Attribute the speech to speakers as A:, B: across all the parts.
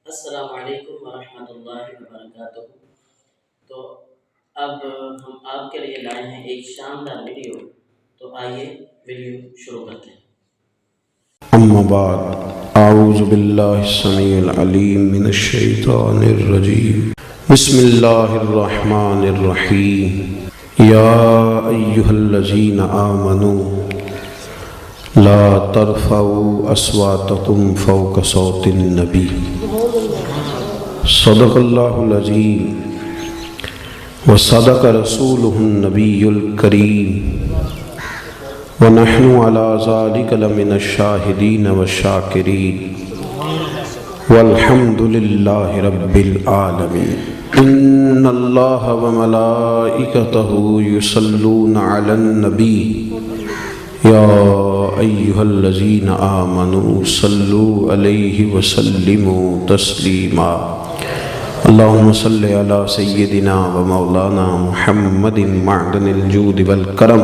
A: السلام علیکم ورحمۃ اللہ وبرکاتہ۔ تو اب ہم آپ کے لیے لائے ہیں ایک شاندار ویڈیو، تو آئیے ویڈیو شروع کرتے ہیں۔
B: اما بعد اعوذ باللہ السمیع العلیم من الشیطان الرجیم بسم اللہ الرحمن الرحیم یا ایہا الذین آمنوا لا ترفعوا اصواتکم فوق صوت النبی صدق اللہ العظیم وصدق رسولہ النبی الکریم ونحن على ذلك لمن الشاہدین والشاکرین والحمد للہ رب العالمین۔ ان اللہ وملائکتہ یصلون علی النبی یا ایہا الذین آمنوا صلوا علیہ وسلموا تسلیما۔ اللہم صلی علی سیدنا و مولانا محمد معدن الجود والکرم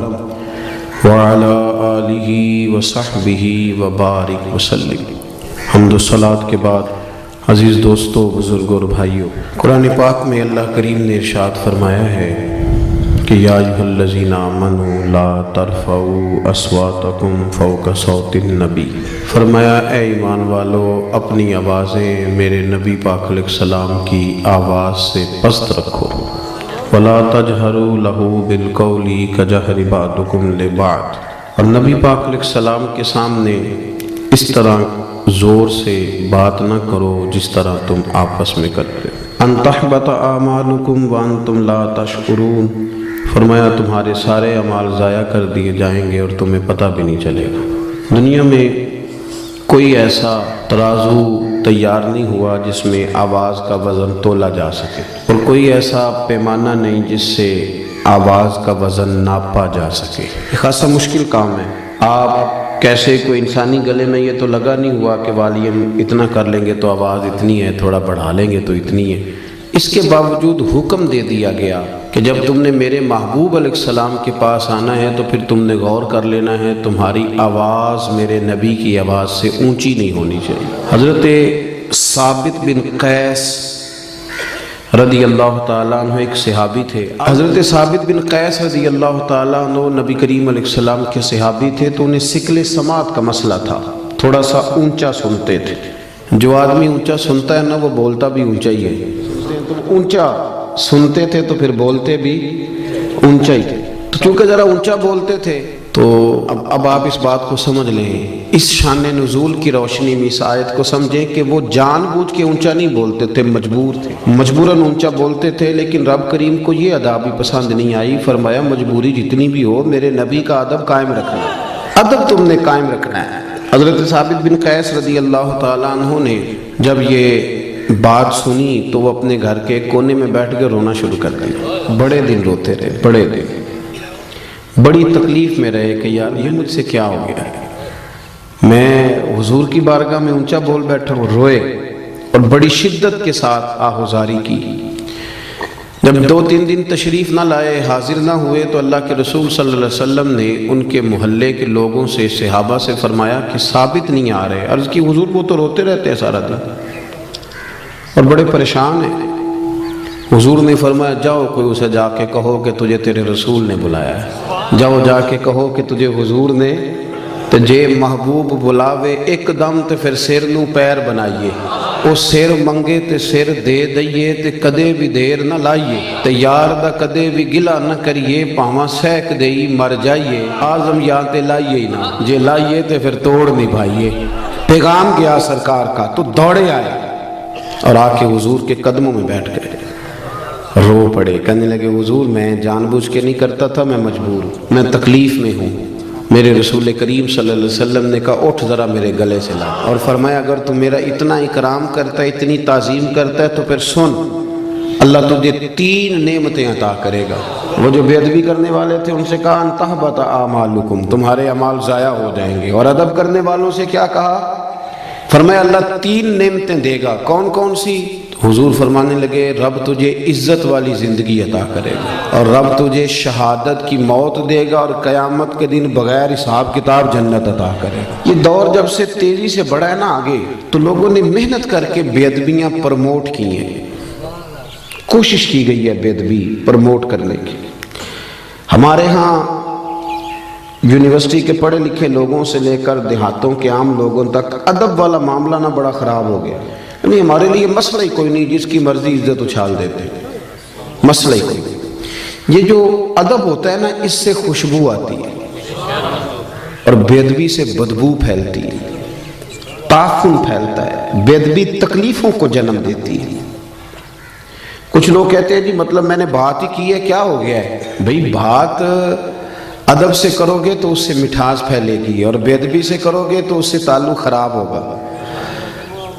B: وعلی آلہ وصحبہ وبارک وسلم۔ حمد و صلاۃ کے بعد عزیز دوستو، بزرگوں اور بھائیوں، قرآن پاک میں اللہ کریم نے ارشاد فرمایا ہے کہ یا ایھا الذین آمنوا لا ترفعوا اصواتکم فوق صوت النبی، فرمایا اے ایمان والو اپنی آوازیں میرے نبی پاک علیہ السلام کی آواز سے پست رکھو۔ وَلَا تَجْهَرُوا لَهُ بِالْقَوْلِ كَجَهْرِ بَعْضِكُمْ لِبَعْضٍ، اور نبی پاک علیہ السلام کے سامنے اس طرح زور سے بات نہ کرو جس طرح تم آپس میں کرتے۔ أَن تَحْبَطَ أَعْمَالُكُمْ وَأَنْتُمْ لَا تَشْعُرُونَ، فرمایا تمہارے سارے اعمال ضائع کر دیے جائیں گے اور تمہیں پتہ بھی نہیں چلے گا۔ دنیا میں کوئی ایسا ترازو تیار نہیں ہوا جس میں آواز کا وزن تولا جا سکے، اور کوئی ایسا پیمانہ نہیں جس سے آواز کا وزن ناپا جا سکے۔ یہ خاصا مشکل کام ہے۔ آپ کیسے کوئی انسانی گلے میں یہ تو لگا نہیں ہوا کہ والیوم اتنا کر لیں گے تو آواز اتنی ہے، تھوڑا بڑھا لیں گے تو اتنی ہے۔ اس کے باوجود حکم دے دیا گیا کہ جب تم نے میرے محبوب علیہ السلام کے پاس آنا ہے تو پھر تم نے غور کر لینا ہے تمہاری آواز میرے نبی کی آواز سے اونچی نہیں ہونی چاہیے۔ حضرت ثابت بن قیس رضی اللہ تعالیٰ عنہ ایک صحابی تھے۔ حضرت ثابت بن قیس رضی اللہ تعالیٰ عنہ نبی کریم علیہ السلام کے صحابی تھے، تو انہیں ثقل سماعت کا مسئلہ تھا، تھوڑا سا اونچا سنتے تھے۔ جو آدمی اونچا سنتا ہے نا وہ بولتا بھی اونچا ہی ہے۔ اونچا سنتے تھے تو پھر بولتے بھی اونچا ہی تھے، تو چونکہ ذرا اونچا بولتے تھے تو اب آپ اس بات کو سمجھ لیں، اس شان نزول کی روشنی میں اس آیت کو سمجھیں کہ وہ جان بوجھ کے اونچا نہیں بولتے تھے، مجبور تھے، مجبوراً اونچا بولتے تھے۔ لیکن رب کریم کو یہ ادا بھی پسند نہیں آئی، فرمایا مجبوری جتنی بھی ہو میرے نبی کا ادب قائم رکھنا ہے، ادب تم نے قائم رکھنا ہے۔ حضرت ثابت بن قیس رضی اللہ تعالیٰ عنہ نے جب یہ بات سنی تو وہ اپنے گھر کے کونے میں بیٹھ کے رونا شروع کر دیا۔ بڑے دن روتے رہے، بڑے دن، بڑی تکلیف میں رہے کہ یار یہ مجھ سے کیا ہو گیا ہے، میں حضور کی بارگاہ میں اونچا بول بیٹھا ہوں۔ روئے اور بڑی شدت کے ساتھ آہوزاری کی۔ جب 2-3 دن تشریف نہ لائے، حاضر نہ ہوئے، تو اللہ کے رسول صلی اللہ علیہ وسلم نے ان کے محلے کے لوگوں سے، صحابہ سے فرمایا کہ ثابت نہیں آ رہے۔ عرض کی حضور وہ تو روتے رہتے ہیں سارا دن اور بڑے پریشان ہیں۔ حضور نے فرمایا جاؤ کوئی اسے جا کے کہو کہ تجھے تیرے رسول نے بلایا ہے، جاؤ جا کے کہو کہ تجھے حضور نے تے جے محبوب بلاوے ایک دم تے پھر سر نو پیر بنائیے، او سر منگے تے سر دے دئیے تے کدے بھی دیر نہ لائیے، تے یار دا کدے بھی گلا نہ کریے، پاواں سیک دئی مر جائیے، آزم یا تے لائیے ہی نہ، جے لائیے تے پھر توڑ نبھائیے۔ پیغام گیا سرکار کا تو دوڑے آئے اور آ کے حضور کے قدموں میں بیٹھ گئے، رو پڑے، کہنے لگے حضور میں جان بوجھ کے نہیں کرتا تھا، میں مجبور ہوں، میں تکلیف میں ہوں۔ میرے رسول کریم صلی اللہ علیہ وسلم نے کہا اٹھ ذرا میرے گلے سے لا، اور فرمایا اگر تو میرا اتنا اکرام کرتا ہے، اتنی تعظیم کرتا ہے تو پھر سن، اللہ تجھے 3 نعمتیں عطا کرے گا۔ وہ جو بے ادبی کرنے والے تھے ان سے کہا ان تحبط اعمالکم، تمہارے اعمال ضائع ہو جائیں گے، اور ادب کرنے والوں سے کیا کہا؟ فرمایا اللہ 3 نعمتیں دے گا، کون کون سی؟ حضور فرمانے لگے رب تجھے عزت والی زندگی عطا کرے گا، اور رب تجھے شہادت کی موت دے گا، اور قیامت کے دن بغیر حساب کتاب جنت عطا کرے گا۔ یہ دور جب سے تیزی سے بڑھا ہے نا آگے، تو لوگوں نے محنت کر کے بے ادبیاں پروموٹ کی ہیں، کوشش کی گئی ہے بے ادبی پروموٹ کرنے کی۔ ہمارے ہاں یونیورسٹی کے پڑھے لکھے لوگوں سے لے کر دیہاتوں کے عام لوگوں تک ادب والا معاملہ نہ بڑا خراب ہو گیا، یعنی ہمارے لیے مسئلہ ہی کوئی نہیں، جس کی مرضی عزت اچھال دیتے ہیں، مسئلہ ہی کوئی نہیں۔ یہ جو ادب ہوتا ہے نا، اس سے خوشبو آتی ہے، اور بے ادبی سے بدبو پھیلتی ہے، تعفن پھیلتا ہے، بے ادبی تکلیفوں کو جنم دیتی ہے۔ کچھ لوگ کہتے ہیں جی مطلب میں نے بات ہی کی ہے، کیا ہو گیا ہے؟ بھئی بات ادب سے کرو گے تو اس سے مٹھاس پھیلے گی، اور بے ادبی سے کرو گے تو اس سے تعلق خراب ہوگا۔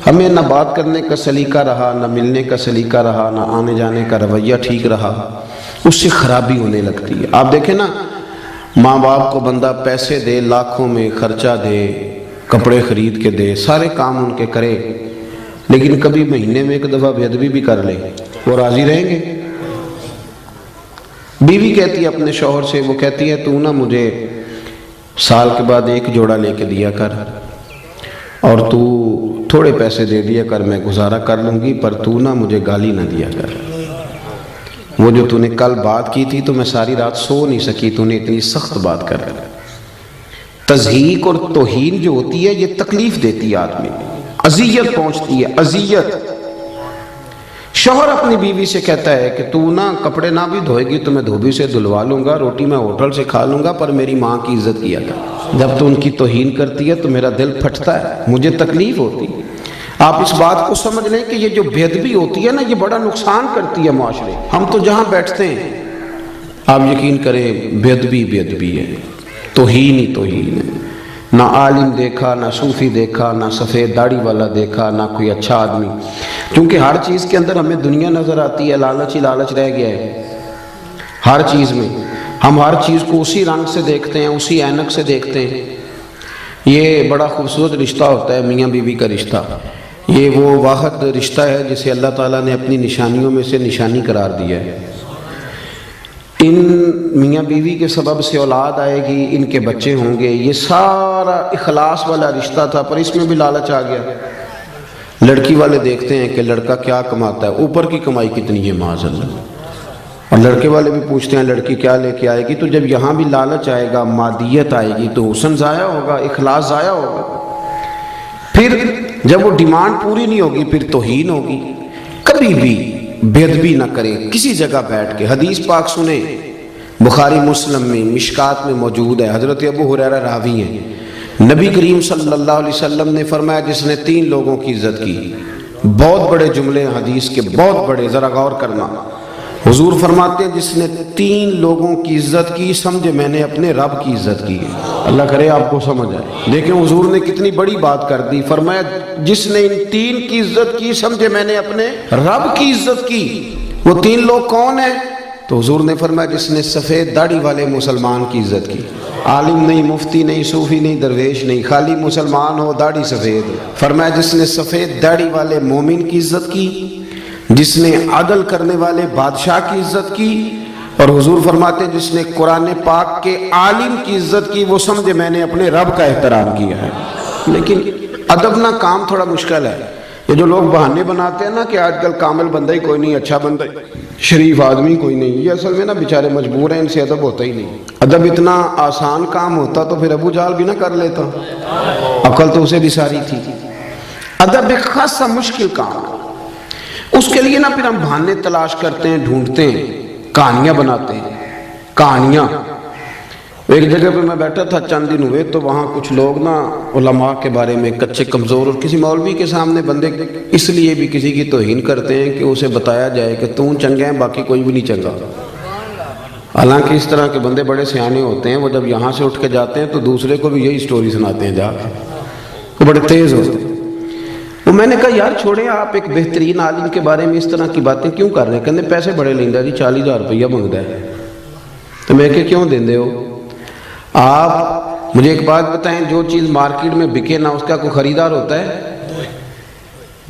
B: ہمیں نہ بات کرنے کا سلیقہ رہا، نہ ملنے کا سلیقہ رہا، نہ آنے جانے کا رویہ ٹھیک رہا، اس سے خرابی ہونے لگتی ہے۔ آپ دیکھیں نا، ماں باپ کو بندہ پیسے دے، لاکھوں میں خرچہ دے، کپڑے خرید کے دے، سارے کام ان کے کرے، لیکن کبھی مہینے میں ایک دفعہ بے ادبی بھی کر لے، وہ راضی رہیں گے؟ بیوی کہتی ہے اپنے شوہر سے، وہ کہتی ہے تو نا مجھے سال کے بعد 1 جوڑا لے کے دیا کر، اور تو تھوڑے پیسے دے دیا کر، میں گزارا کر لوں گی، پر تو نا مجھے گالی نہ دیا کر۔ وہ جو تو نے کل بات کی تھی تو میں ساری رات سو نہیں سکی، تو نے اتنی سخت بات کر۔ تضحیق اور توہین جو ہوتی ہے یہ تکلیف دیتی ہے آدمی، اذیت پہنچتی ہے، اذیت۔ شوہر اپنی بیوی سے کہتا ہے کہ تو نا کپڑے نہ بھی دھوئے گی تو میں دھوبی سے دھلوا لوں گا، روٹی میں ہوٹل سے کھا لوں گا، پر میری ماں کی عزت کیا کر۔ جب تو ان کی توہین کرتی ہے تو میرا دل پھٹتا ہے، مجھے تکلیف ہوتی ہے۔ آپ اس بات کو سمجھ لیں کہ یہ جو بے ادبی ہوتی ہے نا، یہ بڑا نقصان کرتی ہے معاشرے۔ ہم تو جہاں بیٹھتے ہیں، آپ یقین کریں، بے ادبی ہے، توہین ہی توہین ہے۔ نہ عالم دیکھا، نہ صوفی دیکھا، نہ سفید داڑھی والا دیکھا، نہ کوئی اچھا آدمی، کیونکہ ہر چیز کے اندر ہمیں دنیا نظر آتی ہے، لالچ ہی لالچ رہ گیا ہے ہر چیز میں۔ ہم ہر چیز کو اسی رنگ سے دیکھتے ہیں، اسی اینک سے دیکھتے ہیں۔ یہ بڑا خوبصورت رشتہ ہوتا ہے میاں بیوی کا رشتہ، یہ وہ واحد رشتہ ہے جسے اللہ تعالیٰ نے اپنی نشانیوں میں سے نشانی قرار دیا ہے۔ ان میاں بیوی کے سبب سے اولاد آئے گی، ان کے بچے ہوں گے، یہ سارا اخلاص والا رشتہ تھا، پر اس میں بھی لالچ آ گیا۔ لڑکی والے دیکھتے ہیں کہ لڑکا کیا کماتا ہے، اوپر کی کمائی کتنی ہے معاذ اللہ، اور لڑکے والے بھی پوچھتے ہیں لڑکی کیا لے کے آئے گی۔ تو جب یہاں بھی لالچ آئے گا، مادیت آئے گی، تو حسن ضائع ہوگا، اخلاص ضائع ہوگا۔ پھر جب وہ ڈیمانڈ پوری نہیں ہوگی، پھر توہین ہوگی۔ کبھی بھی بے ادبی نہ کریں کسی جگہ بیٹھ کے۔ حدیث پاک سنیں، بخاری مسلم میں مشکات میں موجود ہے، حضرت ابو ہریرہ راوی ہیں، نبی کریم صلی اللہ علیہ وسلم نے فرمایا جس نے 3 لوگوں کی عزت کی، بہت بڑے جملے حدیث کے، بہت بڑے، ذرا غور کرنا۔ حضور فرماتے ہیں جس نے 3 لوگوں کی عزت کی، سمجھے میں نے اپنے رب کی عزت کی ہے۔ اللہ کرے آپ کو سمجھ آئے۔ دیکھیں حضور نے کتنی بڑی بات کر دی، فرمایا جس نے ان 3 کی عزت کی، سمجھے میں نے اپنے رب کی عزت کی۔ وہ 3 لوگ کون ہیں؟ تو حضور نے فرمایا جس نے سفید داڑھی والے مسلمان کی عزت کی، عالم نہیں، مفتی نہیں، صوفی نہیں، درویش نہیں، خالی مسلمان ہو، داڑھی سفید ہو۔ فرمایا جس نے سفید داڑھی والے مومن کی عزت کی، جس نے عدل کرنے والے بادشاہ کی عزت کی، اور حضور فرماتے ہیں جس نے قرآن پاک کے عالم کی عزت کی، وہ سمجھے میں نے اپنے رب کا احترام کیا ہے۔ لیکن ادب نہ کام تھوڑا مشکل ہے۔ یہ جو لوگ بہانے بناتے ہیں نا کہ آج کل کامل بندہ ہی کوئی نہیں، اچھا بندہ شریف آدمی کوئی نہیں، یہ اصل میں نا بیچارے مجبور ہیں، ان سے ادب ہوتا ہی نہیں۔ ادب اتنا آسان کام ہوتا تو پھر ابو جہل بھی نہ کر لیتا، عقل تو اسے بھی ساری تھی۔ ادب ایک خاصا مشکل کام ہے، اس کے لیے نا پھر ہم بہانے تلاش کرتے ہیں، ڈھونڈتے ہیں، کہانیاں بناتے ہیں، کہانیاں۔ ایک جگہ پہ میں بیٹھا تھا چند دن ہوئے، تو وہاں کچھ لوگ نا علماء کے بارے میں کچے کمزور، اور کسی مولوی کے سامنے بندے اس لیے بھی کسی کی توہین کرتے ہیں کہ اسے بتایا جائے کہ تم چنگے ہیں، باقی کوئی بھی نہیں چنگا۔ حالانکہ اس طرح کے بندے بڑے سیانے ہوتے ہیں، وہ جب یہاں سے اٹھ کے جاتے ہیں تو دوسرے کو بھی یہی سٹوری سناتے ہیں، جا کے وہ بڑے تیز ہوتے ہیں۔ وہ میں نے کہا یار چھوڑیں، آپ ایک بہترین عالم کے بارے میں اس طرح کی باتیں کیوں کر رہے ہیں؟ کہنے پیسے بڑے لیندہ جی، 40,000 روپیہ مانگتا ہے۔ تو میں کہ کیوں دیندے ہو؟ آپ مجھے ایک بات بتائیں، جو چیز مارکیٹ میں بکے نہ اس کا کوئی خریدار ہوتا ہے؟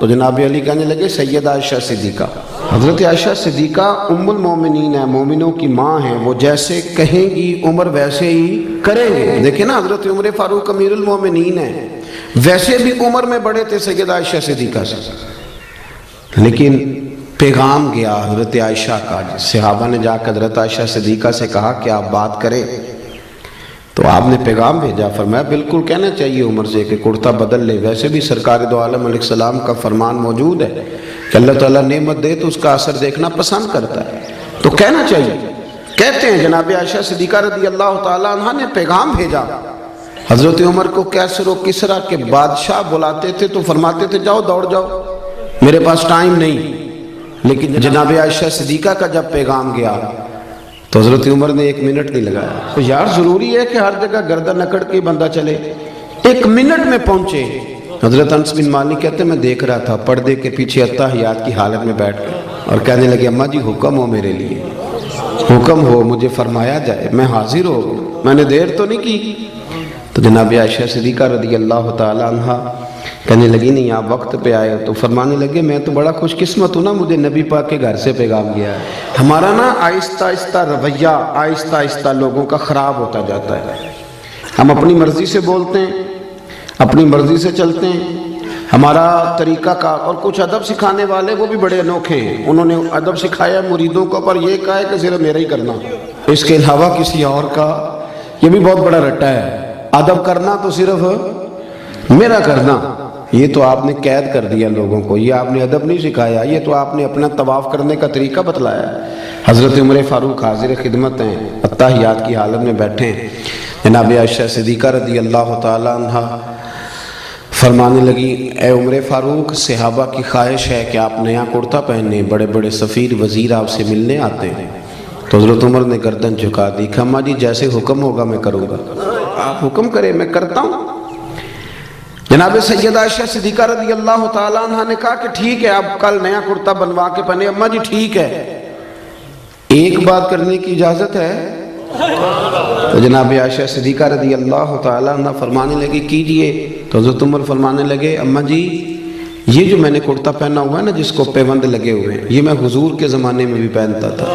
B: تو جناب علی کہنے لگے سیدہ عائشہ صدیقہ۔ حضرت عائشہ صدیقہ ام المومنین ہیں، مومنوں کی ماں ہیں، وہ جیسے کہیں گی عمر ویسے ہی کریں گے۔ دیکھیں نا، حضرت عمر فاروق امیر المومنین ہیں، ویسے بھی عمر میں بڑے تھے سیدہ عائشہ صدیقہ سے، لیکن پیغام گیا حضرت عائشہ کا۔ صحابہ نے جا کر حضرت عائشہ صدیقہ سے کہا کہ آپ بات کریں، تو آپ نے پیغام بھیجا، فرمایا بالکل کہنا چاہیے عمر سے کہ کرتا بدل لے، ویسے بھی سرکار دو عالم علیہ السلام کا فرمان موجود ہے کہ اللہ تعالیٰ نعمت دے تو اس کا اثر دیکھنا پسند کرتا ہے، تو کہنا چاہیے۔ کہتے ہیں جناب عائشہ صدیقہ رضی اللہ تعالیٰ عنہ نے پیغام بھیجا حضرت عمر کو۔ کیسر و کسریٰ کے بادشاہ بلاتے تھے تو فرماتے تھے جاؤ دوڑ جاؤ، میرے پاس ٹائم نہیں۔ لیکن جناب عائشہ صدیقہ کا جب پیغام گیا تو حضرت عمر نے 1 منٹ نہیں لگایا۔ تو یار ضروری ہے کہ ہر جگہ گردن اکڑ کے بندہ چلے، 1 منٹ میں پہنچے۔ حضرت انس بن مالک کہتے ہیں میں دیکھ رہا تھا پردے کے پیچھے اتحیات کی حالت میں بیٹھ کر، اور کہنے لگے اماں جی حکم ہو میرے لیے، حکم ہو مجھے فرمایا جائے، میں حاضر ہو گیا، میں نے دیر تو نہیں کی۔ تو جناب عائشہ صدیقہ رضی اللہ تعالی عنہ کہنے لگی نہیں آپ وقت پہ آئے، تو فرمانے لگے میں تو بڑا خوش قسمت ہوں نا، مجھے نبی پاک کے گھر سے پیغام گیا ہے۔ ہمارا نا آہستہ آہستہ رویہ آہستہ آہستہ لوگوں کا خراب ہوتا جاتا ہے، ہم اپنی مرضی سے بولتے ہیں، اپنی مرضی سے چلتے ہیں، ہمارا طریقہ کار، اور کچھ ادب سکھانے والے وہ بھی بڑے انوکھے ہیں، انہوں نے ادب سکھایا مریدوں کو، پر یہ کہا ہے کہ صرف میرا ہی کرنا، اس کے علاوہ کسی اور کا، یہ بھی بہت بڑا رٹا ہے، ادب کرنا تو صرف میرا کرنا۔ یہ تو آپ نے قید کر دیا لوگوں کو، یہ آپ نے ادب نہیں سکھایا، یہ تو آپ نے اپنا طواف کرنے کا طریقہ بتلایا ہے۔ حضرت عمر فاروق حاضر خدمت ہیں، اتحیات کی حالت میں بیٹھے ہیں، جناب عائشہ صدیقہ رضی اللہ تعالی عنہ فرمانے لگی اے عمر فاروق، صحابہ کی خواہش ہے کہ آپ نیا کرتا پہنیں، بڑے بڑے سفیر وزیر آپ سے ملنے آتے ہیں۔ تو حضرت عمر نے گردن جھکا دی کہ اماں جی جیسے حکم ہوگا میں کروں گا، آپ حکم کریں میں کرتا ہوں۔ جناب سیدہ عائشہ صدیقہ رضی اللہ تعالیٰ عنہ نے کہا کہ ٹھیک ہے، اب کل نیا کرتا بنوا کے پہنے۔ اماں جی ٹھیک ہے، ایک بات کرنے کی اجازت ہے؟ تو جناب عائشہ صدیقہ رضی اللہ تعالیٰ عنہ فرمانے لگے کیجئے۔ تو حضرت عمر فرمانے لگے اماں جی یہ جو میں نے کرتا پہنا ہوا ہے نا جس کو پیوند لگے ہوئے ہیں، یہ میں حضور کے زمانے میں بھی پہنتا تھا،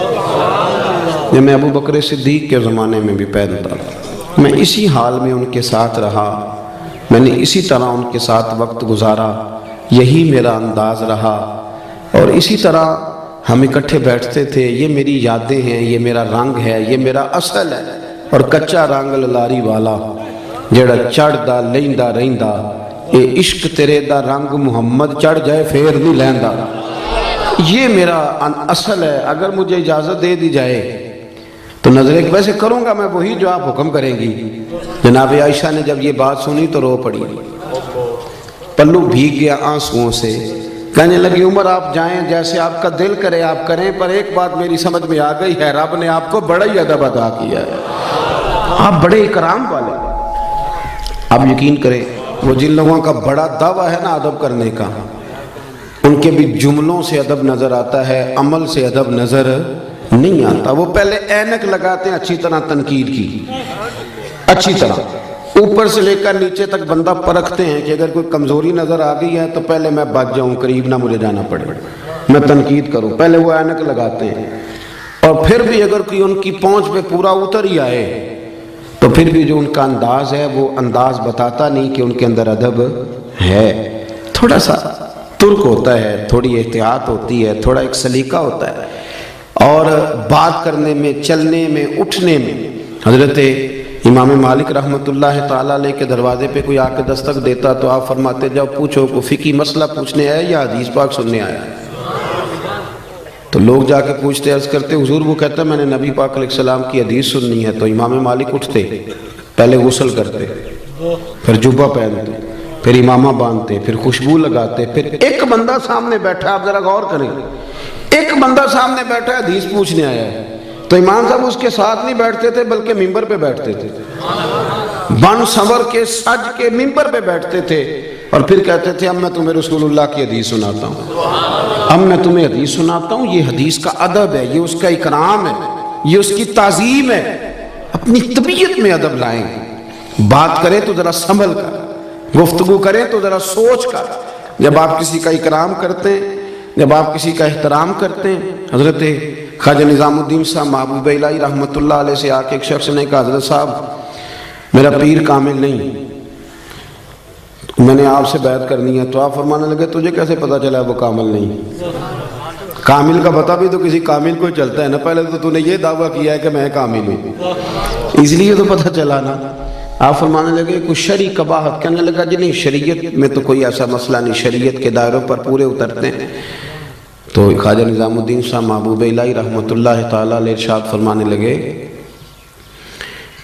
B: یہ میں ابو بکر صدیق کے زمانے میں بھی پہنتا تھا، میں اسی حال میں ان کے ساتھ رہا، میں نے اسی طرح ان کے ساتھ وقت گزارا، یہی میرا انداز رہا، اور اسی طرح ہم اکٹھے بیٹھتے تھے، یہ میری یادیں ہیں، یہ میرا رنگ ہے، یہ میرا اصل ہے۔ اور کچا رنگ للاری والا جڑا چڑھ دا لیندا رہندا، اے عشق تیرے دا رنگ محمد چڑھ جائے پھر نہیں لیندا، یہ میرا اصل ہے۔ اگر مجھے اجازت دے دی جائے تو نظر ایک ویسے کروں گا میں وہی جو آپ حکم کریں گی۔ جناب عائشہ نے جب یہ بات سنی تو رو پڑی، پلو بھیگ گیا آنسوؤں سے، کہنے لگی عمر آپ جائیں، جیسے آپ کا دل کرے آپ کریں، پر ایک بات میری سمجھ میں آ گئی ہے، رب نے آپ کو بڑا ہی ادب ادا کیا ہے، آپ بڑے اکرام والے۔ آپ یقین کریں وہ جن لوگوں کا بڑا دعویٰ ہے نا ادب کرنے کا، ان کے بھی جملوں سے ادب نظر آتا ہے، عمل سے ادب نظر نہیں آتا۔ وہ پہلے اینک لگاتے ہیں اچھی طرح تنقید کی، اچھی طرح اوپر سے لے کر نیچے تک بندہ پرکھتے ہیں کہ اگر کوئی کمزوری نظر آ گئی ہے تو پہلے میں بچ جاؤں، قریب نہ مجھے جانا پڑے، میں تنقید کروں، پہلے وہ اینک لگاتے ہیں۔ اور پھر بھی اگر کوئی ان کی پہنچ پہ پورا اتر ہی آئے تو پھر بھی جو ان کا انداز ہے وہ انداز بتاتا نہیں کہ ان کے اندر ادب ہے، تھوڑا سا ترک ہوتا ہے، تھوڑی احتیاط ہوتی ہے، تھوڑا ایک سلیقہ ہوتا ہے، اور بات کرنے میں، چلنے میں، اٹھنے میں۔ حضرت امام مالک رحمۃ اللہ تعالیٰ علیہ کے دروازے پہ کوئی آ کے دستک دیتا تو آپ فرماتے جاؤ پوچھو کو فقہی مسئلہ پوچھنے آیا یا حدیث پاک سننے آیا؟ تو لوگ جا کے پوچھتے، عرض کرتے حضور، وہ کہتا میں نے نبی پاک علیہ السلام کی حدیث سننی ہے۔ تو امام مالک اٹھتے، پہلے غسل کرتے، پھر جبہ پہنتے، پھر امامہ باندھتے، پھر خوشبو لگاتے، پھر ایک بندہ سامنے بیٹھا، آپ ذرا غور کریں، ایک بندہ سامنے بیٹھا حدیث پوچھنے آیا ہے تو امام صاحب اس کے ساتھ نہیں بیٹھتے تھے بلکہ ممبر پہ بیٹھتے تھے، بن سنور کے سج کے ممبر پہ بیٹھتے تھے، اور پھر کہتے تھے اب میں تمہیں رسول اللہ کی حدیث سناتا ہوں، اب میں تمہیں حدیث سناتا ہوں، یہ حدیث کا ادب ہے، یہ اس کا اکرام ہے، یہ اس کی تعظیم ہے۔ اپنی طبیعت میں ادب لائیں، بات کریں تو ذرا سنبھل کر، گفتگو کریں تو ذرا سوچ کر، جب آپ کسی کا اکرام کرتے ہیں، جب آپ کسی کا احترام کرتے ہیں. حضرت خواجہ نظام الدین صاحب محبوب الہی رحمۃ اللہ علیہ سے آ کے ایک شخص نے کہا حضرت صاحب میرا پیر کامل نہیں، میں نے آپ سے بیعت کرنی ہے. تو آپ فرمانے لگے تجھے کیسے پتا چلا وہ کامل نہیں؟ کامل کا پتہ بھی تو کسی کامل کو چلتا ہے نا، پہلے تو نے یہ دعویٰ کیا ہے کہ میں کامل ہوں، اس لیے تو پتہ چلا نا. آپ فرمانے لگے کچھ شرعی قباحت، کہنے لگا جی نہیں شریعت میں تو کوئی ایسا مسئلہ نہیں، شریعت کے دائروں پر پورے اترتے ہیں. تو خواجہ نظام الدین صاحب محبوب الہی رحمۃ اللہ تعالیٰ علیہ ارشاد فرمانے لگے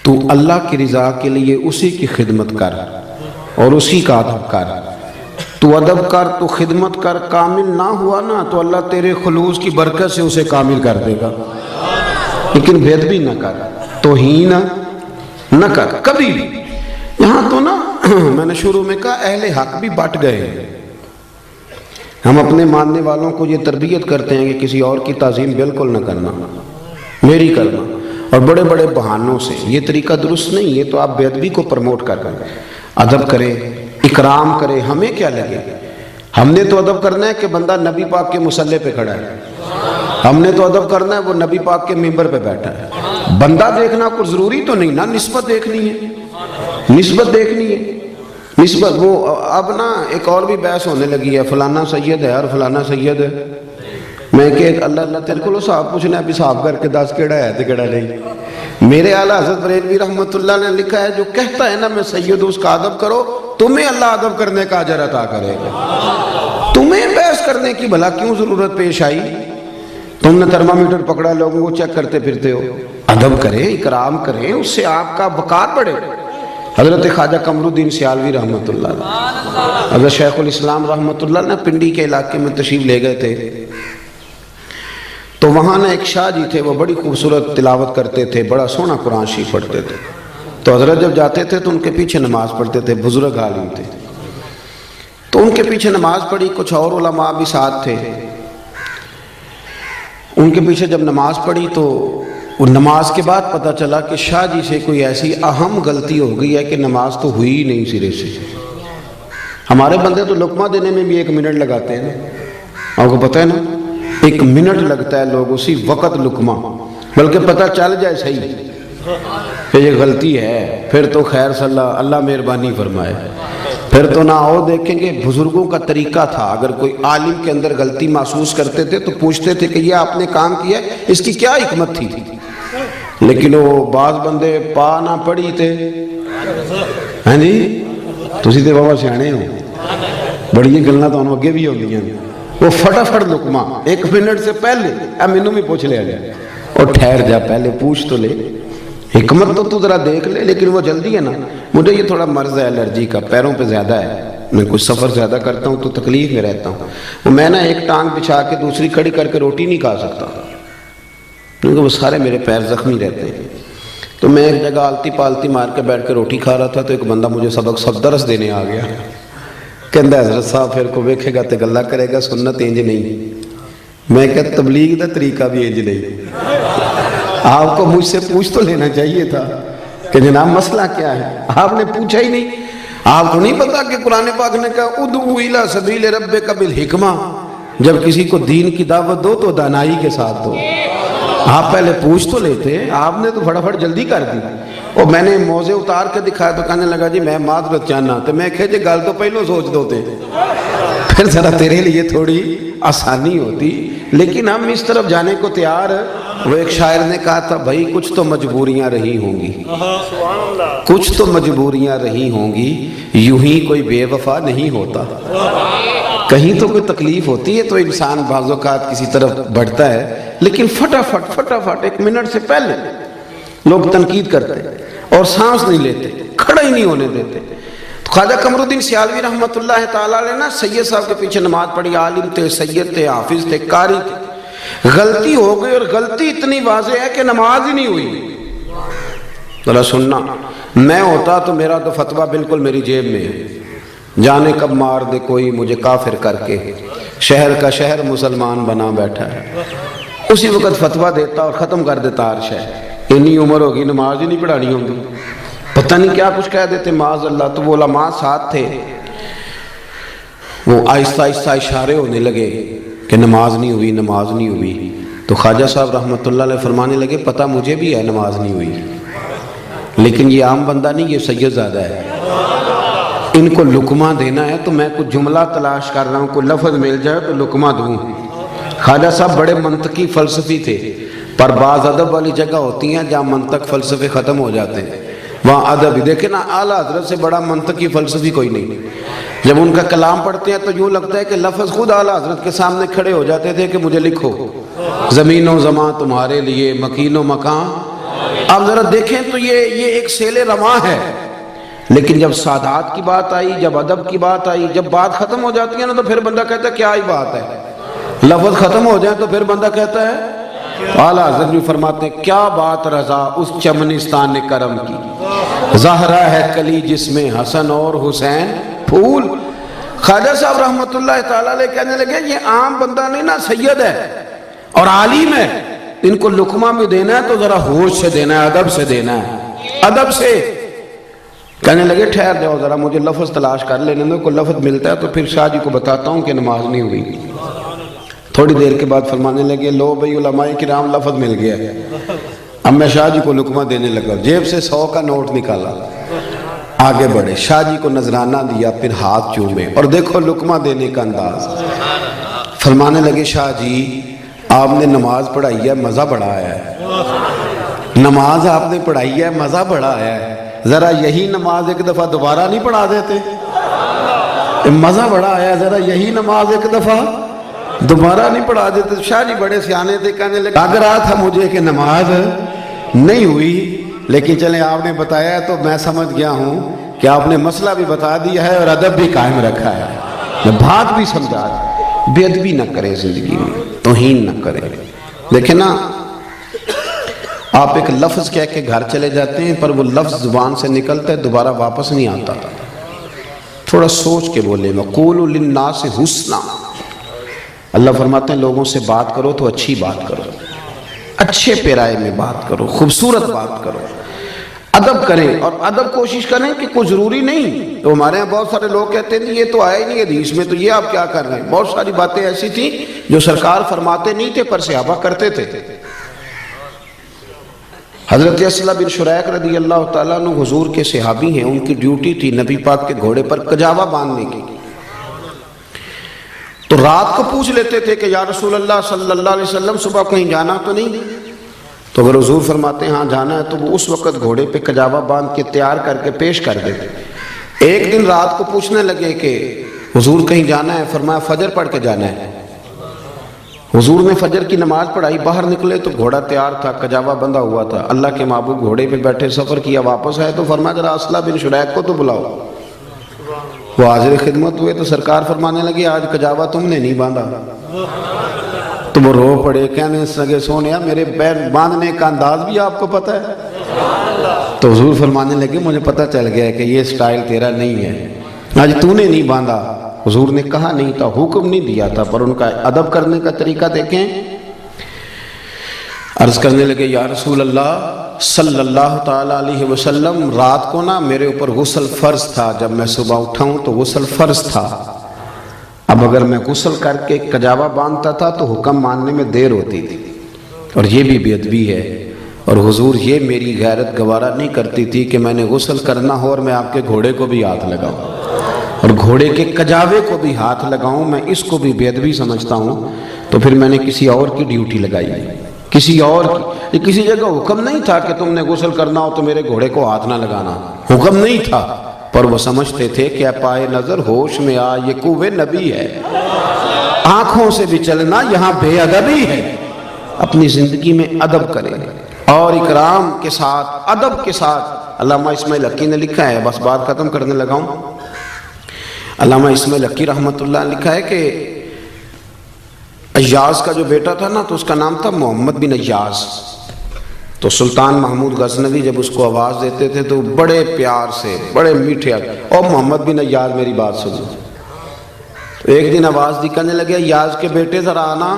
B: تو اللہ کی رضا کے لیے اسی کی خدمت کر اور اسی کا ادب کر. تو ادب کر، تو خدمت کر، کامل نہ ہوا نا تو اللہ تیرے خلوص کی برکت سے اسے کامل کر دے گا. لیکن بید بھی نہ کر، توہین نہ کر کبھی بھی. یہاں تو نا میں نے شروع میں کہا اہل حق بھی بٹ گئے ہیں. ہم اپنے ماننے والوں کو یہ تربیت کرتے ہیں کہ کسی اور کی تعظیم بالکل نہ کرنا، میری کرنا، اور بڑے بڑے بہانوں سے. یہ طریقہ درست نہیں. یہ تو آپ بے ادبی کو پروموٹ کر رہے ہیں. ادب کرے، اکرام کرے، ہمیں کیا لگے. ہم نے تو ادب کرنا ہے کہ بندہ نبی پاک کے مصلی پہ کھڑا ہے، ہم نے تو ادب کرنا ہے وہ نبی پاک کے ممبر پہ بیٹھا ہے. بندہ دیکھنا کوئی ضروری تو نہیں نا، نسبت دیکھنی ہے، نسبت دیکھنی ہے، نسبت. وہ اب نا ایک اور بھی بحث ہونے لگی ہے، فلانا سید ہے اور فلانا سید ہے. میں کہ اللہ اللہ تیرے کو صاحب پوچھنا ہے، صاحب کر کے دس کیڑا ہے تو کیڑا نہیں. میرے اعلیٰ حضرت بریلوی رحمۃ اللہ نے لکھا ہے جو کہتا ہے نا میں سید ہوں اس کا ادب کرو، تمہیں اللہ ادب کرنے کا اجر عطا کرے گا. تمہیں بحث کرنے کی بھلا کیوں ضرورت پیش آئی؟ تم نے تھرمامیٹر پکڑا، لوگوں کو چیک کرتے پھرتے ہو. ادب کریں، اکرام کریں، اس سے آپ کا وقار بڑھے. حضرت خواجہ قمر الدین سیالوی رحمۃ اللہ علیہ، حضرت شیخ الاسلام رحمۃ اللہ نے پنڈی کے علاقے میں تشریف لے گئے تھے. تو وہاں ایک شاہ جی تھے، وہ بڑی خوبصورت تلاوت کرتے تھے، بڑا سونا قرآن شریف پڑھتے تھے. تو حضرت جب جاتے تھے تو ان کے پیچھے نماز پڑھتے تھے. بزرگ عالم تھے تو ان کے پیچھے نماز پڑھی. کچھ اور علماء بھی ساتھ تھے. ان کے پیچھے جب نماز پڑھی تو نماز کے بعد پتہ چلا کہ شاہ جی سے کوئی ایسی اہم غلطی ہو گئی ہے کہ نماز تو ہوئی ہی نہیں سرے سے. ہمارے بندے تو لقمہ دینے میں بھی 1 منٹ لگاتے ہیں نا، آپ کو پتہ ہے نا، 1 منٹ لگتا ہے لوگ اسی وقت لقمہ، بلکہ پتہ چل جائے صحیح کہ یہ غلطی ہے پھر تو خیر صلی اللہ مہربانی فرمائے. پھر تو نہ اور دیکھیں گے بزرگوں کا طریقہ تھا، اگر کوئی عالم کے اندر غلطی محسوس کرتے تھے تو پوچھتے تھے کہ یہ آپ نے کام کیا ہے، اس کی کیا حکمت تھی. لیکن وہ بعض بندے پا نہ پڑھی تھے. ہاں جی تسی تے بابا سیانے ہو، بڑی گلاں تانوں اگے بھی ہوندیاں نے. وہ فٹافٹ لقمہ 1 منٹ سے پہلے مینوں بھی پوچھ لیا جائے، اور ٹھہر جا پہلے پوچھ تو لے، حکمت تو ذرا دیکھ لے. لیکن وہ جلدی ہے نا. مجھے یہ تھوڑا مرض ہے الرجی کا، پیروں پہ زیادہ ہے، میں کچھ سفر زیادہ کرتا ہوں تو تکلیف میں رہتا ہوں. میں نا ایک ٹانگ بچھا کے دوسری کھڑی کر کے روٹی نہیں کھا سکتا کیونکہ وہ سارے میرے پیر زخمی رہتے ہیں. تو میں ایک جگہ آلتی پالتی مار کے بیٹھ کے روٹی کھا رہا تھا تو ایک بندہ مجھے سبق درس دینے آ گیا. کہندا حضرت صاحب پھر کو ویکھے گا تے گلا کرے گا، سنت انج نہیں. میں کہ تبلیغ دا طریقہ بھی انج نہیں. آپ کو مجھ سے پوچھ تو لینا چاہیے تھا کہ جناب مسئلہ کیا ہے. آپ نے پوچھا ہی نہیں. آپ کو نہیں پتا کہ قرآن پاک نے کہا ادعو الی سبیل ربک بالحکمہ، جب کسی کو دین کی دعوت دو تو دانائی کے ساتھ دو. آپ پہلے پوچھ تو لیتے، آپ نے تو فٹافٹ جلدی کر دی. اور میں نے موزے اتار کے دکھایا تو کہنے لگا جی میں معذرت چاہنا. تو میں کہے جی گل تو پہلو سوچ دو تے پھر ذرا تیرے لیے تھوڑی آسانی ہوتی. لیکن ہم اس طرف جانے کو تیار. وہ ایک شاعر نے کہا تھا بھائی کچھ تو مجبوریاں رہی ہوں گی، کچھ تو مجبوریاں رہی ہوں گی، یوں ہی کوئی بے وفا نہیں ہوتا. کہیں تو کوئی تکلیف ہوتی ہے تو انسان بعض اوقات کسی طرف بڑھتا ہے. لیکن فٹافٹ 1 منٹ سے پہلے لوگ تنقید کرتے اور سانس نہیں لیتے، کھڑا ہی نہیں ہونے دیتے. خواجہ قمر الدین سیالوی رحمۃ اللہ تعالیٰ علیہ نا سید صاحب کے پیچھے نماز پڑھی. عالم تھے، سید تھے، حافظ تھے، قاری تھے. غلطی ہو گئی اور غلطی اتنی واضح ہے کہ نماز ہی نہیں ہوئی. ذرا سننا، میں ہوتا تو میرا تو فتویٰ بالکل میری جیب میں ہے. جانے کب مار دے کوئی مجھے کافر کر کے، شہر کا شہر مسلمان بنا بیٹھا ہے. اسی وقت فتویٰ دیتا اور ختم کر دیتا ہر شہر. اتنی عمر ہوگی نماز ہی نہیں پڑھانی ہوگی، پتہ نہیں کیا کچھ کہہ دیتے معاذ اللہ. تو وہ علماء ساتھ تھے. وہ آہستہ آہستہ اشارے ہونے لگے کہ نماز نہیں ہوئی، نماز نہیں ہوئی. تو خواجہ صاحب رحمۃ اللہ علیہ فرمانے لگے پتہ مجھے بھی ہے نماز نہیں ہوئی، لیکن یہ عام بندہ نہیں، یہ سید زادہ ہے. ان کو لقمہ دینا ہے تو میں کچھ جملہ تلاش کر رہا ہوں، کوئی لفظ مل جائے تو لقمہ دوں. خواجہ صاحب بڑے منطقی فلسفی تھے، پر بعض ادب والی جگہ ہوتی ہیں جہاں منطق فلسفے ختم ہو جاتے ہیں، وہاں ادب ہی. دیکھیں نا اعلیٰ حضرت سے بڑا منطقی فلسفی کوئی نہیں. جب ان کا کلام پڑھتے ہیں تو یوں لگتا ہے کہ لفظ خود اعلیٰ حضرت کے سامنے کھڑے ہو جاتے تھے کہ مجھے لکھو، زمین و زمان تمہارے لیے، مکین و مکان. آپ ذرا دیکھیں تو یہ ایک سیل رواں ہے. لیکن جب سادات کی بات آئی، جب ادب کی بات آئی، جب بات ختم ہو جاتی ہے نا تو پھر بندہ کہتا ہے کیا ہی بات ہے. لفظ ختم ہو جائے تو پھر بندہ کہتا ہے. اعلیٰ حضرت بھی فرماتے ہیں کیا بات رضا اس چمنستان کرم کی، زہرا ہے کلی جس میں حسن اور حسین پھول. خواجہ صاحب رحمۃ اللہ تعالیٰ علیہ کہنے لگے یہ عام بندہ نہیں نا، سید ہے اور عالم ہے. ان کو لقمہ بھی دینا ہے تو ذرا ہوش سے دینا ہے، ادب سے دینا ہے، ادب سے. کہنے لگے ٹھہر جاؤ ذرا، مجھے لفظ تلاش کر لینے دو، کوئی لفظ ملتا ہے تو پھر شاہ جی کو بتاتا ہوں کہ نماز نہیں ہوئی. تھوڑی دیر کے بعد فرمانے لگے لو بھئی علماء کرام لفظ مل گیا. اب میں شاہ جی کو لقمہ دینے لگا، جیب سے 100 کا نوٹ نکالا، آگے بڑھے، شاہ جی کو نذرانہ دیا، پھر ہاتھ چومے، اور دیکھو لقمہ دینے کا انداز. فرمانے لگے شاہ جی آپ نے نماز پڑھائی ہے، مزہ بڑا آیا ہے. نماز آپ نے پڑھائی ہے، مزہ بڑا آیا ہے، ذرا یہی نماز ایک دفعہ دوبارہ نہیں پڑھا دیتے؟ مزہ بڑا آیا، ذرا یہی نماز ایک دفعہ دوبارہ نہیں پڑھا دیتے؟ شاہ جی بڑے سیانے تھے، کہنے لگے لگ رہا تھا مجھے کہ نماز نہیں ہوئی، لیکن چلیں آپ نے بتایا ہے تو میں سمجھ گیا ہوں کہ آپ نے مسئلہ بھی بتا دیا ہے اور ادب بھی قائم رکھا ہے. میں بات بھی سمجھا. بے ادبی نہ کریں زندگی میں، توہین نہ کریں. دیکھیں نا آپ ایک لفظ کہہ کے گھر چلے جاتے ہیں پر وہ لفظ زبان سے نکلتا ہے دوبارہ واپس نہیں آتا. تھوڑا سوچ کے بولے. وَقُولُوا لِلنَّاسِ حُسْنًا. اللہ فرماتے ہیں لوگوں سے بات کرو تو اچھی بات کرو، اچھے پیرائے میں بات کرو، خوبصورت بات کرو، ادب کریں. اور ادب کوشش کریں کہ کوئی ضروری نہیں. تو ہمارے یہاں بہت سارے لوگ کہتے ہیں یہ تو آئے نہیں حدیث میں، تو یہ آپ کیا کر رہے ہیں. بہت ساری باتیں ایسی تھیں جو سرکار فرماتے نہیں تھے پر صحابہ کرتے تھے. حضرت اسلم بن شریق رضی اللہ تعالیٰ عنہ حضور کے صحابی ہیں، ان کی ڈیوٹی تھی نبی پاک کے گھوڑے پر کجاوا باندھنے کی. تو رات کو پوچھ لیتے تھے کہ یا رسول اللہ صلی اللہ علیہ وسلم صبح کہیں جانا تو نہیں؟ تو اگر حضور فرماتے ہیں ہاں جانا ہے تو وہ اس وقت گھوڑے پہ کجاوا باندھ کے تیار کر کے پیش کر دیتے. ایک دن رات کو پوچھنے لگے کہ حضور کہیں جانا ہے؟ فرمایا فجر پڑھ کے جانا ہے. حضور نے فجر کی نماز پڑھائی، باہر نکلے تو گھوڑا تیار تھا، کجاوا بندھا ہوا تھا. اللہ کے محبوب گھوڑے پہ بیٹھے سفر کیا، واپس آئے تو فرمایا ذرا اسلم بن شریق کو تو بلاؤ. وہ حاضر خدمت ہوئے تو سرکار فرمانے لگے آج کجاوا تم نے نہیں باندھا. تو وہ رو پڑے، کہنے لگے سونیا میرے پیر باندھنے کا انداز بھی آپ کو پتہ ہے؟ تو حضور فرمانے لگے مجھے پتہ چل گیا کہ یہ سٹائل تیرا نہیں ہے، آج تو نے نہیں باندھا. حضور نے کہا نہیں تھا، حکم نہیں دیا تھا، پر ان کا ادب کرنے کا طریقہ دیکھیں. عرض کرنے لگے یا رسول اللہ صلی اللہ تعالیٰ علیہ وسلم رات کو نا میرے اوپر غسل فرض تھا، جب میں صبح اٹھا ہوں تو غسل فرض تھا. اب اگر میں غسل کر کے کجاوا باندھتا تھا تو حکم ماننے میں دیر ہوتی تھی، اور یہ بھی بے ادبی ہے. اور حضور یہ میری غیرت گوارا نہیں کرتی تھی کہ میں نے غسل کرنا ہو اور میں آپ کے گھوڑے کو بھی ہاتھ لگاؤں اور گھوڑے کے کجاوے کو بھی ہاتھ لگاؤں. میں اس کو بھی بے ادبی سمجھتا ہوں. تو پھر میں نے کسی اور کی ڈیوٹی لگائی، کسی اور کی. کسی جگہ حکم نہیں تھا کہ تم نے غسل کرنا ہو تو میرے گھوڑے کو ہاتھ نہ لگانا، حکم نہیں تھا. پر وہ سمجھتے تھے کہ پائے نظر ہوش میں آ یہ کوے نبی ہے، آنکھوں سے بھی چلنا یہاں بے ادبی ہے. اپنی زندگی میں ادب کریں اور اکرام کے ساتھ، ادب کے ساتھ. علامہ اسماعیل حقی نے لکھا ہے، بس بات ختم کرنے لگا ہوں. علامہ اسماعیل حقی رحمۃ اللہ نے لکھا ہے کہ ایاز کا جو بیٹا تھا نا تو اس کا نام تھا محمد بن ایاز. تو سلطان محمود غزنوی جب اس کو آواز دیتے تھے تو بڑے پیار سے، بڑے میٹھے، اور محمد بن ایاز میری بات سنو. تو ایک دن آواز دی، کہنے لگے ایاز کے بیٹے ذرا آنا،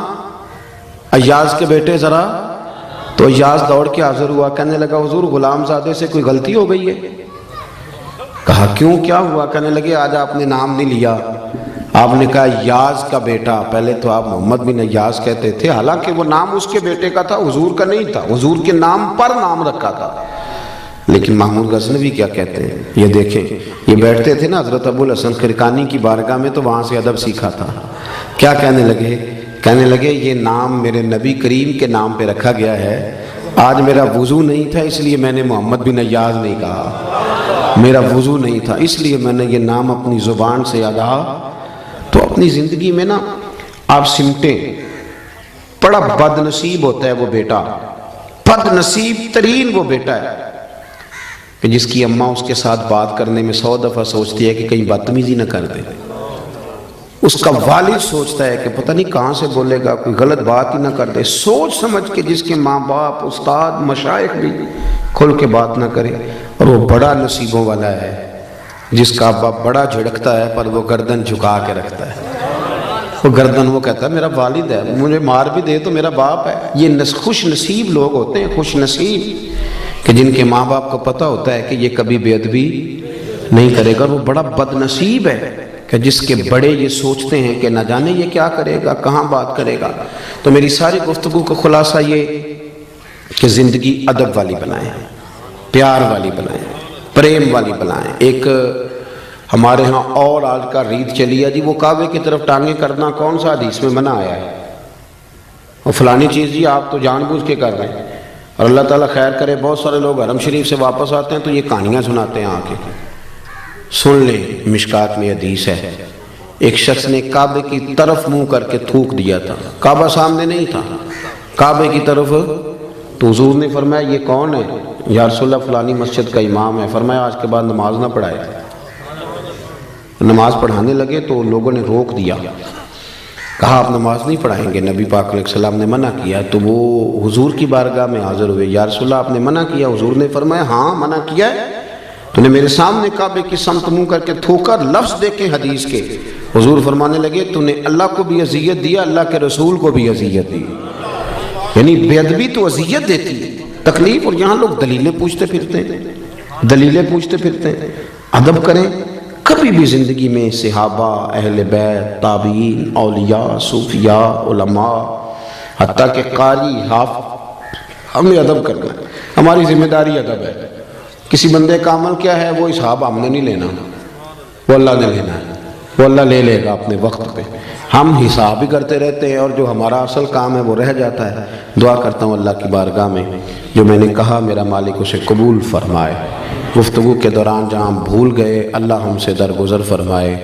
B: ایاز کے بیٹے ذرا. تو ایاز دوڑ کے حاضر ہوا، کہنے لگا حضور غلام زادے سے کوئی غلطی ہو گئی ہے. کہا کیوں، کیا ہوا؟ کہنے لگے آج آپ نے نام نہیں لیا. آپ نے کہا یاز کا بیٹا، پہلے تو آپ محمد بن ایاز کہتے تھے، حالانکہ وہ نام اس کے بیٹے کا تھا، حضور کا نہیں تھا، حضور کے نام پر نام رکھا تھا۔ لیکن محمود غزنوی کیا کہتے ہیں، یہ دیکھیں، یہ بیٹھتے تھے نا حضرت ابو الحسن خرقانی کی بارگاہ میں، تو وہاں سے ادب سیکھا تھا۔ کیا کہنے لگے یہ نام میرے نبی کریم کے نام پہ رکھا گیا ہے، آج میرا وضو نہیں تھا اس لیے میں نے محمد بن ایاز نہیں کہا، میرا وضو نہیں تھا اس لیے میں نے یہ نام اپنی زبان سے ادا۔ تو اپنی زندگی میں نا آپ سمٹیں، بڑا بد نصیب ہوتا ہے وہ بیٹا، بد نصیب ترین وہ بیٹا ہے کہ جس کی اماں اس کے ساتھ بات کرنے میں 100 دفعہ سوچتی ہے کہ کہیں بدتمیزی نہ کر دے، اس کا والد سوچتا ہے کہ پتہ نہیں کہاں سے بولے گا، کوئی غلط بات ہی نہ کر دے، سوچ سمجھ کے جس کے ماں باپ استاد مشائخ بھی کھل کے بات نہ کرے، اور وہ بڑا نصیبوں والا ہے جس کا باپ بڑا جھڑکتا ہے پر وہ گردن جھکا کے رکھتا ہے، وہ کہتا ہے میرا والد ہے، مجھے مار بھی دے تو میرا باپ ہے۔ یہ خوش نصیب لوگ ہوتے ہیں، خوش نصیب کہ جن کے ماں باپ کو پتہ ہوتا ہے کہ یہ کبھی بے ادبی نہیں کرے گا۔ وہ بڑا بد نصیب ہے کہ جس کے بڑے یہ سوچتے ہیں کہ نہ جانے یہ کیا کرے گا، کہاں بات کرے گا۔ تو میری ساری گفتگو کا خلاصہ یہ کہ زندگی ادب والی بنائیں، پیار والی بنائیں، پریم والی بنائیں۔ ایک ہمارے ہاں اور آج کا ریت چلی ہے جی، وہ کعبے کی طرف ٹانگیں کرنا کون سا حدیث میں منع آیا ہے، اور فلانی چیز جی آپ تو جان بوجھ کے کر رہے ہیں، اور اللہ تعالیٰ خیر کرے بہت سارے لوگ حرم شریف سے واپس آتے ہیں تو یہ کہانیاں سناتے ہیں آ کے۔ سن لیں، مشکات میں حدیث ہے، ایک شخص نے کعبے کی طرف منہ کر کے تھوک دیا تھا، کعبہ سامنے نہیں تھا، کعبے کی طرف، تو حضور نے فرمایا یہ کون ہے؟ یا رسول اللہ فلانی مسجد کا امام ہے۔ فرمایا آج کے بعد نماز نہ پڑھائے۔ نماز پڑھانے لگے تو لوگوں نے روک دیا، کہا آپ نماز نہیں پڑھائیں گے، نبی پاک علیہ السلام نے منع کیا۔ تو وہ حضور کی بارگاہ میں حاضر ہوئے، یا رسول اللہ آپ نے منع کیا؟ حضور نے فرمایا ہاں منع کیا ہے، تو نے میرے سامنے کعبے کی سمت منہ کر کے تھوکا۔ لفظ دیکھیں حدیث کے، حضور فرمانے لگے تو نے اللہ کو بھی اذیت دیا، اللہ کے رسول کو بھی اذیت دی، یعنی بے ادبی تو اذیت دیتی ہے، تکلیف۔ اور یہاں لوگ دلیلیں پوچھتے پھرتے ہیں۔ ادب کریں، کبھی بھی زندگی میں صحابہ، اہل بیت، تابعین، اولیاء، صوفیاء، علماء، حتیٰ کہ قاری، حافظ، ہمیں ادب کرنا ہے، ہماری ذمہ داری ادب ہے۔ کسی بندے کا عمل کیا ہے وہ حساب ہم نے نہیں لینا، وہ اللہ نے لینا ہے، وہ اللہ لے لے گا اپنے وقت پہ۔ ہم حساب ہی کرتے رہتے ہیں اور جو ہمارا اصل کام ہے وہ رہ جاتا ہے۔ دعا کرتا ہوں اللہ کی بارگاہ میں جو میں نے کہا میرا مالک اسے قبول فرمائے، گفتگو کے دوران جہاں بھول گئے اللہ ہم سے درگزر فرمائے۔